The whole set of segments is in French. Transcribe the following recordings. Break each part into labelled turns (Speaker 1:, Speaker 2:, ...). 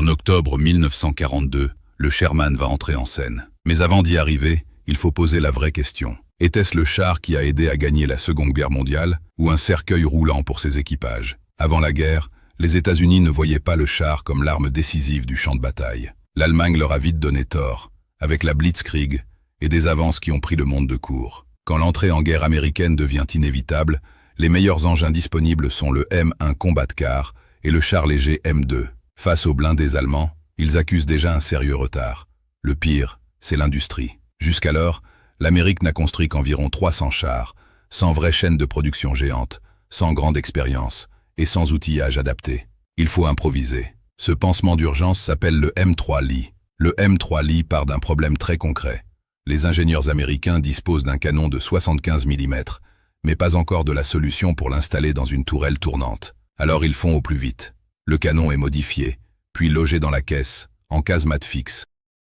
Speaker 1: En octobre 1942, le Sherman va entrer en scène. Mais avant d'y arriver, il faut poser la vraie question. Était-ce le char qui a aidé à gagner la Seconde Guerre mondiale ou un cercueil roulant pour ses équipages? Avant la guerre, les États-Unis ne voyaient pas le char comme l'arme décisive du champ de bataille. L'Allemagne leur a vite donné tort, avec la Blitzkrieg et des avances qui ont pris le monde de court. Quand l'entrée en guerre américaine devient inévitable, les meilleurs engins disponibles sont le M1 Combat Car et le char léger M2. Face aux blindés allemands, ils accusent déjà un sérieux retard. Le pire, c'est l'industrie. Jusqu'alors, l'Amérique n'a construit qu'environ 300 chars, sans vraie chaîne de production géante, sans grande expérience et sans outillage adapté. Il faut improviser. Ce pansement d'urgence s'appelle le M3 Lee. Le M3 Lee part d'un problème très concret. Les ingénieurs américains disposent d'un canon de 75 mm, mais pas encore de la solution pour l'installer dans une tourelle tournante. Alors ils font au plus vite. Le canon est modifié, puis logé dans la caisse, en casemate fixe.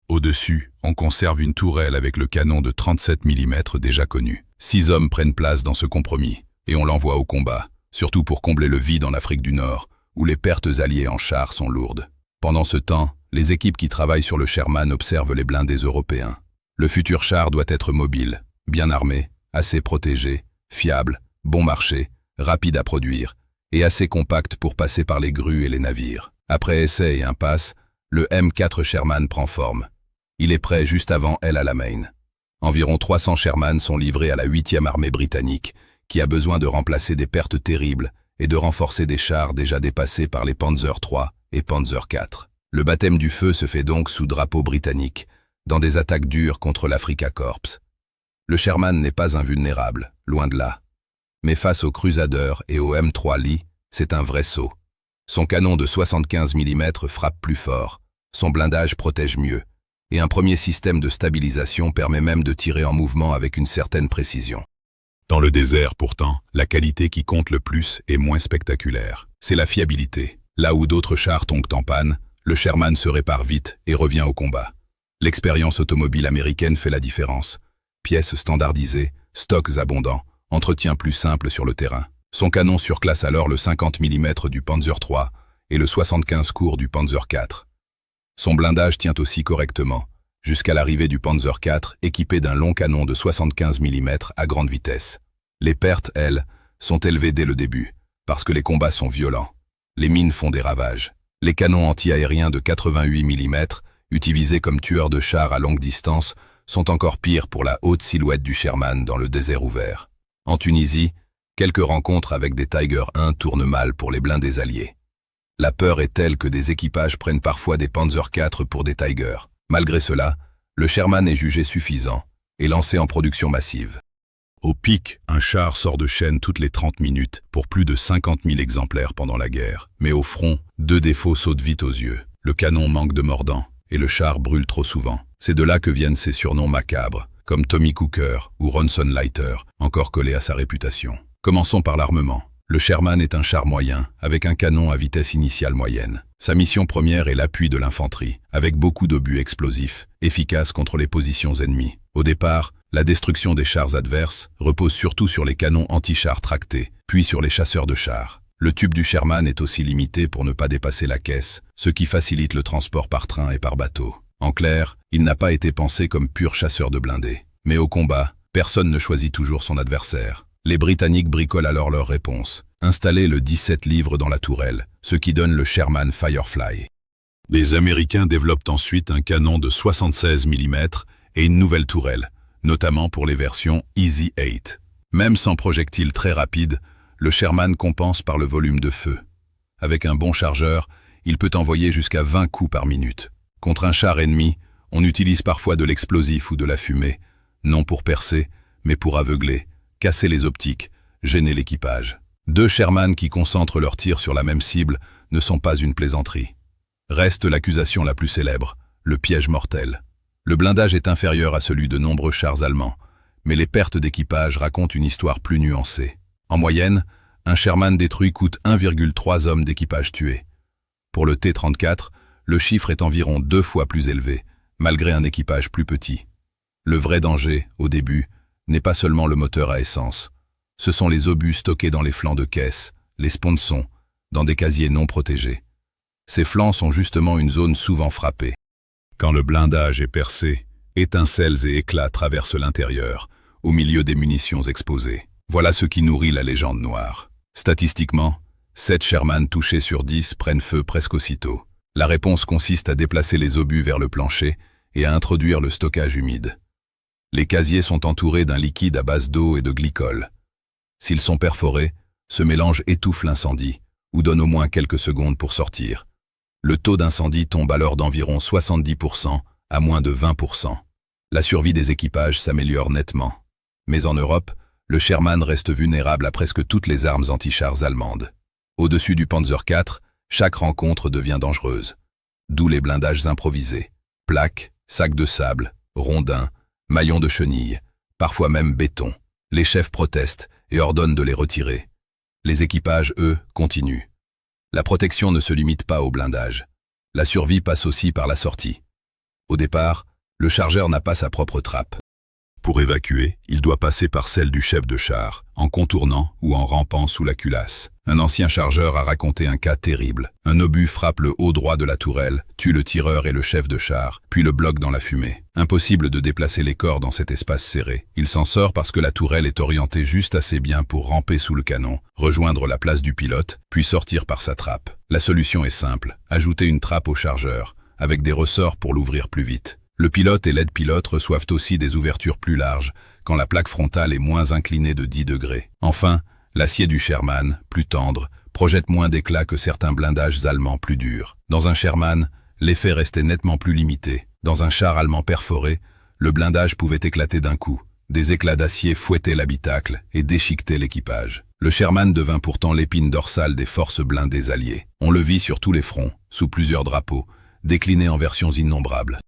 Speaker 1: Au-dessus, on conserve une tourelle avec le canon de 37 mm déjà connu. 6 hommes prennent place dans ce compromis, et on l'envoie au combat, surtout pour combler le vide en Afrique du Nord, où les pertes alliées en chars sont lourdes. Pendant ce temps, les équipes qui travaillent sur le Sherman observent les blindés européens. Le futur char doit être mobile, bien armé, assez protégé, fiable, bon marché, rapide à produire, et assez compact pour passer par les grues et les navires. Après essai et impasse, le M4 Sherman prend forme. Il est prêt juste avant El Alamein. Environ 300 Sherman sont livrés à la 8e armée britannique, qui a besoin de remplacer des pertes terribles et de renforcer des chars déjà dépassés par les Panzer III et Panzer IV. Le baptême du feu se fait donc sous drapeau britannique, dans des attaques dures contre l'Africa Corps. Le Sherman n'est pas invulnérable, loin de là. Mais face aux Crusader et au M3 Lee, c'est un vrai saut. Son canon de 75 mm frappe plus fort, son blindage protège mieux, et un premier système de stabilisation permet même de tirer en mouvement avec une certaine précision. Dans le désert, pourtant, la qualité qui compte le plus est moins spectaculaire. C'est la fiabilité. Là où d'autres chars tombent en panne, le Sherman se répare vite et revient au combat. L'expérience automobile américaine fait la différence. Pièces standardisées, stocks abondants, entretien plus simple sur le terrain. Son canon surclasse alors le 50 mm du Panzer III et le 75 cours du Panzer IV. Son blindage tient aussi correctement, jusqu'à l'arrivée du Panzer IV équipé d'un long canon de 75 mm à grande vitesse. Les pertes, elles, sont élevées dès le début, parce que les combats sont violents. Les mines font des ravages. Les canons anti-aériens de 88 mm, utilisés comme tueurs de chars à longue distance, sont encore pires pour la haute silhouette du Sherman dans le désert ouvert. En Tunisie, quelques rencontres avec des Tiger I tournent mal pour les blindés alliés. La peur est telle que des équipages prennent parfois des Panzer IV pour des Tiger. Malgré cela, le Sherman est jugé suffisant et lancé en production massive. Au pic, un char sort de chaîne toutes les 30 minutes pour plus de 50 000 exemplaires pendant la guerre. Mais au front, 2 défauts sautent vite aux yeux. Le canon manque de mordant et le char brûle trop souvent. C'est de là que viennent ces surnoms macabres, comme Tommy Cooker ou Ronson Lighter, encore collés à sa réputation. Commençons par l'armement. Le Sherman est un char moyen, avec un canon à vitesse initiale moyenne. Sa mission première est l'appui de l'infanterie, avec beaucoup d'obus explosifs, efficaces contre les positions ennemies. Au départ, la destruction des chars adverses repose surtout sur les canons anti-chars tractés, puis sur les chasseurs de chars. Le tube du Sherman est aussi limité pour ne pas dépasser la caisse, ce qui facilite le transport par train et par bateau. En clair, il n'a pas été pensé comme pur chasseur de blindés. Mais au combat, personne ne choisit toujours son adversaire. Les Britanniques bricolent alors leur réponse. Installer le 17 livres dans la tourelle, ce qui donne le Sherman Firefly. Les Américains développent ensuite un canon de 76 mm et une nouvelle tourelle, notamment pour les versions Easy 8. Même sans projectile très rapide, le Sherman compense par le volume de feu. Avec un bon chargeur, il peut envoyer jusqu'à 20 coups par minute. Contre un char ennemi, on utilise parfois de l'explosif ou de la fumée, non pour percer, mais pour aveugler, casser les optiques, gêner l'équipage. 2 Sherman qui concentrent leurs tirs sur la même cible ne sont pas une plaisanterie. Reste l'accusation la plus célèbre, le piège mortel. Le blindage est inférieur à celui de nombreux chars allemands, mais les pertes d'équipage racontent une histoire plus nuancée. En moyenne, un Sherman détruit coûte 1,3 hommes d'équipage tués. Pour le T-34, le chiffre est environ 2 fois plus élevé, malgré un équipage plus petit. Le vrai danger, au début, n'est pas seulement le moteur à essence. Ce sont les obus stockés dans les flancs de caisse, les sponsons, dans des casiers non protégés. Ses flancs sont justement une zone souvent frappée. Quand le blindage est percé, étincelles et éclats traversent l'intérieur, au milieu des munitions exposées. Voilà ce qui nourrit la légende noire. Statistiquement, 7 Sherman touchés sur 10 prennent feu presque aussitôt. La réponse consiste à déplacer les obus vers le plancher et à introduire le stockage humide. Les casiers sont entourés d'un liquide à base d'eau et de glycol. S'ils sont perforés, ce mélange étouffe l'incendie, ou donne au moins quelques secondes pour sortir. Le taux d'incendie tombe alors d'environ 70% à moins de 20%. La survie des équipages s'améliore nettement. Mais en Europe, le Sherman reste vulnérable à presque toutes les armes anti-chars allemandes. Au-dessus du Panzer IV, chaque rencontre devient dangereuse. D'où les blindages improvisés. Plaques, sacs de sable, rondins, maillons de chenilles, parfois même béton. Les chefs protestent et ordonnent de les retirer. Les équipages, eux, continuent. La protection ne se limite pas au blindage. La survie passe aussi par la sortie. Au départ, le chargeur n'a pas sa propre trappe. Pour évacuer, il doit passer par celle du chef de char, en contournant ou en rampant sous la culasse. Un ancien chargeur a raconté un cas terrible. Un obus frappe le haut droit de la tourelle, tue le tireur et le chef de char, puis le bloque dans la fumée. Impossible de déplacer les corps dans cet espace serré. Il s'en sort parce que la tourelle est orientée juste assez bien pour ramper sous le canon, rejoindre la place du pilote, puis sortir par sa trappe. La solution est simple, ajouter une trappe au chargeur, avec des ressorts pour l'ouvrir plus vite. Le pilote et l'aide-pilote reçoivent aussi des ouvertures plus larges, quand la plaque frontale est moins inclinée de 10 degrés. Enfin, l'acier du Sherman, plus tendre, projette moins d'éclats que certains blindages allemands plus durs. Dans un Sherman, l'effet restait nettement plus limité. Dans un char allemand perforé, le blindage pouvait éclater d'un coup. Des éclats d'acier fouettaient l'habitacle et déchiquetaient l'équipage. Le Sherman devint pourtant l'épine dorsale des forces blindées alliées. On le vit sur tous les fronts, sous plusieurs drapeaux, décliné en versions innombrables.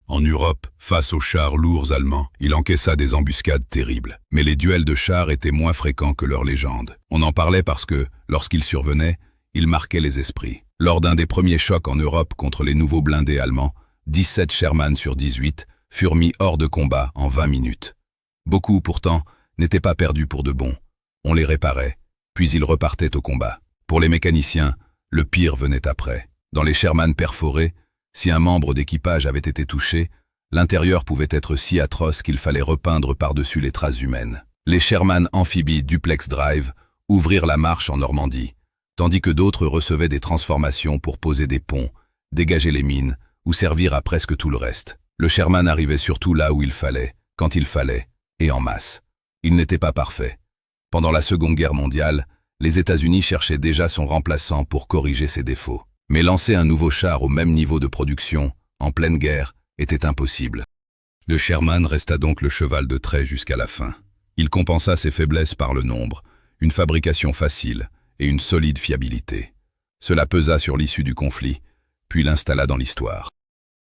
Speaker 1: En Europe, face aux chars lourds allemands, il encaissa des embuscades terribles. Mais les duels de chars étaient moins fréquents que leur légende. On en parlait parce que, lorsqu'ils survenaient, ils marquaient les esprits. Lors d'un des premiers chocs en Europe contre les nouveaux blindés allemands, 17 Sherman sur 18 furent mis hors de combat en 20 minutes. Beaucoup, pourtant, n'étaient pas perdus pour de bon. On les réparait, puis ils repartaient au combat. Pour les mécaniciens, le pire venait après. Dans les Sherman perforés, si un membre d'équipage avait été touché, l'intérieur pouvait être si atroce qu'il fallait repeindre par-dessus les traces humaines. Les Sherman amphibies Duplex Drive ouvrirent la marche en Normandie, tandis que d'autres recevaient des transformations pour poser des ponts, dégager les mines ou servir à presque tout le reste. Le Sherman arrivait surtout là où il fallait, quand il fallait, et en masse. Il n'était pas parfait. Pendant la Seconde Guerre mondiale, les États-Unis cherchaient déjà son remplaçant pour corriger ses défauts. Mais lancer un nouveau char au même niveau de production, en pleine guerre, était impossible. Le Sherman resta donc le cheval de trait jusqu'à la fin. Il compensa ses faiblesses par le nombre, une fabrication facile et une solide fiabilité. Cela pesa sur l'issue du conflit, puis l'installa dans l'histoire.